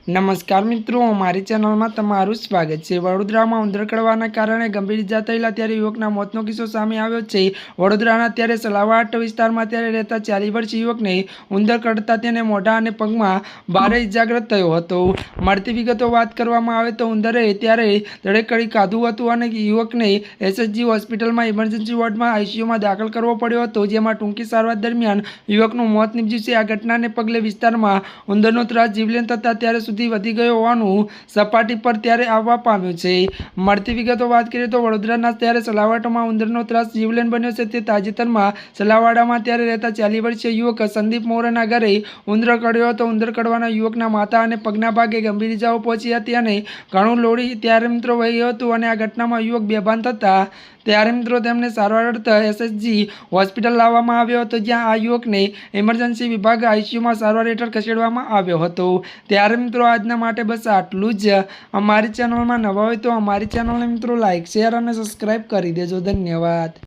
નમસ્કાર મિત્રો, અમારી ચેનલમાં તમારું સ્વાગત છે। વડોદરામાં ઉંદર કડવાના કારણે ગંભીર ઇજા થયેલા ત્યારે યુવકના મોતનો કિસ્સો સામે આવ્યો છે। વડોદરાના ત્યારે સલાવાટ વિસ્તારમાં ત્યારે રહેતા 40 વર્ષીય યુવકને ઉંદર કડતા તેને મોઢા અને પગમાં ભારે ઇજાગ્રસ્ત થયો હતો। મળતી વિગતો વાત કરવામાં આવે તો ઉંદરે ત્યારે ધડેકડી ખાધું હતું અને યુવકને એસએસજી હોસ્પિટલમાં ઇમરજન્સી વોર્ડમાં આઈસીયુમાં દાખલ કરવો પડ્યો હતો, જેમાં ટૂંકી સારવાર દરમિયાન યુવકનું મોત નીપજ્યું છે। આ ઘટનાને પગલે વિસ્તારમાં ઉંદરનો ત્રાસ જીવલેણ થતા ત્યારે વધી ગયો હોવાનું સપાટી પર ત્યારે આવવા પામ્યું છે। મળતી વિગતો વાત કરીએ તો વડોદરાના ત્યારે સલાવાડમાં ઉંદરનો ત્રાસ જીવલેણ બન્યો છે। તે તાજેતરમાં સલાવાડામાં ત્યારે રહેતા 40 વર્ષીય યુવક સંદીપ મોરાના ઘરે ઉંદર કડ્યો હતો। ઉંદર કડવાના યુવકના માથા અને પગના ભાગે ગંભીર ઇજાઓ પહોંચી હતી અને ઘણું લોહી ત્યારે મિત્રો વહ્યું હતું અને આ ઘટનામાં યુવક બેભાન થતા ત્યારે મિત્રો તેમને સારવાર અર્થે એસએસજી હોસ્પિટલ લાવવામાં આવ્યો હતો, જ્યાં આ યુવકને ઇમરજન્સી વિભાગ આઈસીયુમાં સારવાર હેઠળ ખસેડવામાં આવ્યો હતો। ત્યારે મિત્રો આજના માટે બસ આટલું જ। અમારી ચેનલમાં નવા હોય તો અમારી ચેનલને મિત્રો લાઇક, શેર અને સબસ્ક્રાઈબ કરી દેજો। ધન્યવાદ।